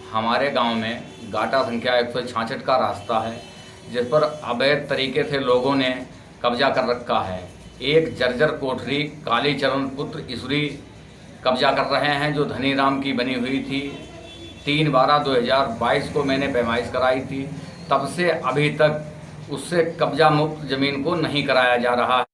हमारे गांव में गाटा संख्या 166 का रास्ता है जिस पर अवैध तरीके से लोगों ने कब्जा कर रखा है। एक जर्जर कोठरी कालीचरण पुत्र ईश्वरी कब्जा कर रहे हैं जो धनीराम की बनी हुई थी। 3/12/2022 को मैंने पैमाइश कराई थी, तब से अभी तक उससे कब्जा मुक्त ज़मीन को नहीं कराया जा रहा है।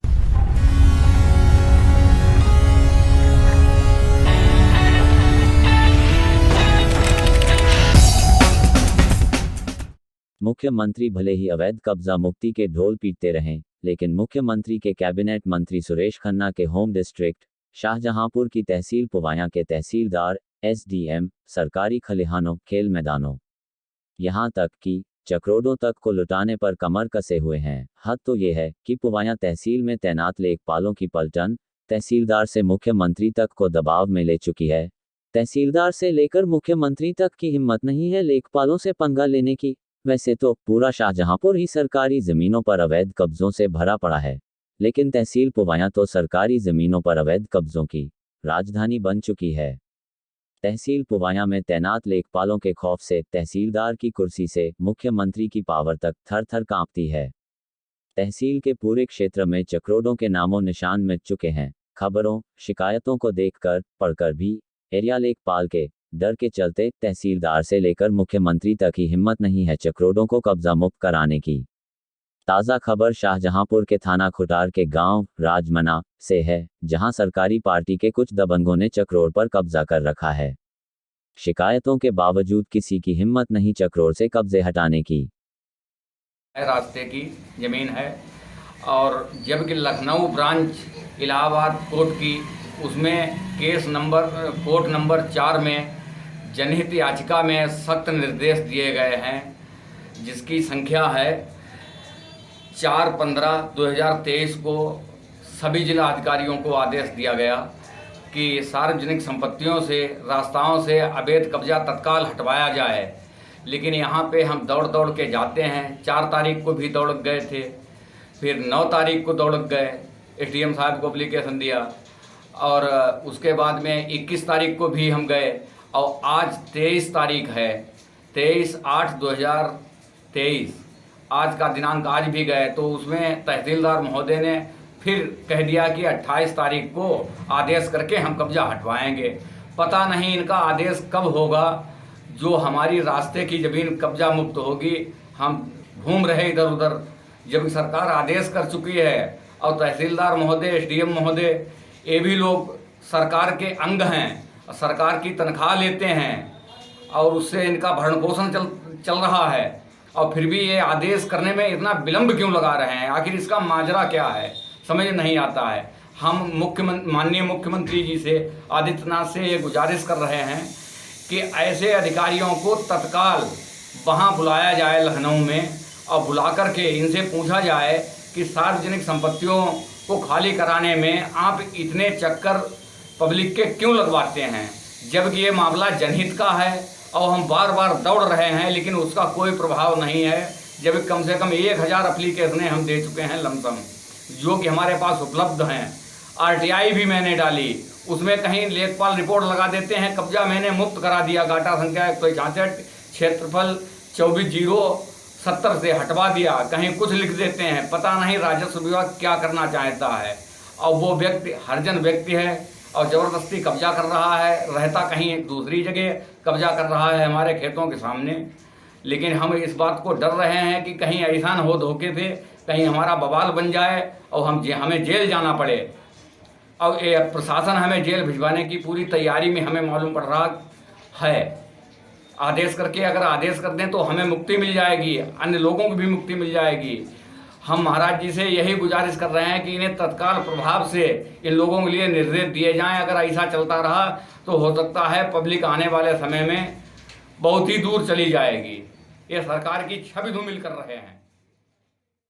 मुख्यमंत्री भले ही अवैध कब्जा मुक्ति के ढोल पीटते रहें, लेकिन मुख्यमंत्री के कैबिनेट मंत्री सुरेश खन्ना के होम डिस्ट्रिक्ट शाहजहांपुर की तहसील पुवाया के तहसीलदार, एसडीएम, सरकारी खलिहानों, खेल मैदानों, यहां तक कि चक्रोडों तक को लुटाने पर कमर कसे हुए हैं। हद तो ये है कि पुवाया तहसील में तैनात लेखपालों की पलटन तहसीलदार से मुख्यमंत्री तक को दबाव में ले चुकी है। तहसीलदार से लेकर मुख्यमंत्री तक की हिम्मत नहीं है लेखपालों से पंगा लेने की। वैसे तो पूरा शाहजहांपुर ही सरकारी जमीनों पर अवैध कब्जों से भरा पड़ा है, लेकिन तहसील पुवाया तो सरकारी जमीनों पर अवैध कब्जों की राजधानी बन चुकी है। तहसील पुवाया में तैनात लेखपालों के खौफ से तहसीलदार की कुर्सी से मुख्यमंत्री की पावर तक थर थर कांपती है। तहसील के पूरे क्षेत्र में चक्रोडों के नामों निशान मिट चुके हैं। खबरों, शिकायतों को देखकर पढ़कर भी एरिया लेखपाल के डर के चलते तहसीलदार से लेकर मुख्यमंत्री तक ही हिम्मत नहीं है चक्रोडों को कब्जा मुक्त कराने की। ताज़ा खबर शाहजहांपुर के थाना खुटार के गांव राजमना से है, जहां सरकारी पार्टी के कुछ दबंगों ने चक्रोड पर कब्जा कर रखा है। शिकायतों के बावजूद किसी की हिम्मत नहीं चक्रोड से कब्जे हटाने की। रास्ते की ज़मीन है और जबकि लखनऊ ब्रांच इलाहाबाद कोर्ट की उसमें कोर्ट नंबर 4 में जनहित याचिका में सख्त निर्देश दिए गए हैं, जिसकी संख्या है 4/15/2023 को सभी जिला अधिकारियों को आदेश दिया गया कि सार्वजनिक संपत्तियों से, रास्ताओं से अवैध कब्जा तत्काल हटवाया जाए। लेकिन यहाँ पे हम दौड़ दौड़ के जाते हैं। 4 तारीख को भी दौड़ गए थे, फिर 9 तारीख को दौड़ गए, एसडीएम साहब को एप्लीकेशन दिया और उसके बाद में 21 तारीख को भी हम गए और आज 23 तारीख है, 23/8/2023 आज का दिनांक आज भी गए। तो उसमें तहसीलदार महोदय ने फिर कह दिया कि 28 तारीख को आदेश करके हम कब्जा हटवाएंगे। पता नहीं इनका आदेश कब होगा जो हमारी रास्ते की ज़मीन कब्जा मुक्त होगी। हम घूम रहे इधर उधर, जब सरकार आदेश कर चुकी है और तहसीलदार महोदय, एसडीएम महोदय, ये भी लोग सरकार के अंग हैं, सरकार की तनख्वाह लेते हैं और उससे इनका भरण पोषण चल रहा है, और फिर भी ये आदेश करने में इतना विलंब क्यों लगा रहे हैं? आखिर इसका माजरा क्या है, समझ नहीं आता है। हम माननीय मुख्यमंत्री जी से, आदित्यनाथ से ये गुजारिश कर रहे हैं कि ऐसे अधिकारियों को तत्काल वहाँ बुलाया जाए लखनऊ में, और बुला करके इनसे पूछा जाए कि सार्वजनिक संपत्तियों को खाली कराने में आप इतने चक्कर पब्लिक के क्यों लगवाते हैं, जबकि ये मामला जनहित का है और हम बार बार दौड़ रहे हैं, लेकिन उसका कोई प्रभाव नहीं है। जब कम से कम 1000 एप्लीकेशनें हम दे चुके हैं लमसम, जो कि हमारे पास उपलब्ध हैं। आरटीआई भी मैंने डाली, उसमें कहीं लेखपाल रिपोर्ट लगा देते हैं कब्जा मैंने मुक्त करा दिया, गाटा संख्या 166, क्षेत्रफल 24,070 से हटवा दिया, कहीं कुछ लिख देते हैं। पता नहीं राजस्व विभाग क्या करना चाहता है। और वो व्यक्ति हरिजन व्यक्ति है और ज़बरदस्ती कब्जा कर रहा है, रहता कहीं एक दूसरी जगह कब्जा कर रहा है हमारे खेतों के सामने। लेकिन हम इस बात को डर रहे हैं कि कहीं ऐसा न हो धोखे से, कहीं हमारा बवाल बन जाए और हमें जेल जाना पड़े। और ये प्रशासन हमें जेल भिजवाने की पूरी तैयारी में हमें मालूम पड़ रहा है। आदेश करके अगर आदेश कर दें तो हमें मुक्ति मिल जाएगी, अन्य लोगों को भी मुक्ति मिल जाएगी। हम महाराज जी से यही गुजारिश कर रहे हैं कि इन्हें तत्काल प्रभाव से इन लोगों के लिए निर्देश दिए जाएं। अगर ऐसा चलता रहा तो हो सकता है पब्लिक आने वाले समय में बहुत ही दूर चली जाएगी। ये सरकार की छवि धूमिल कर रहे हैं।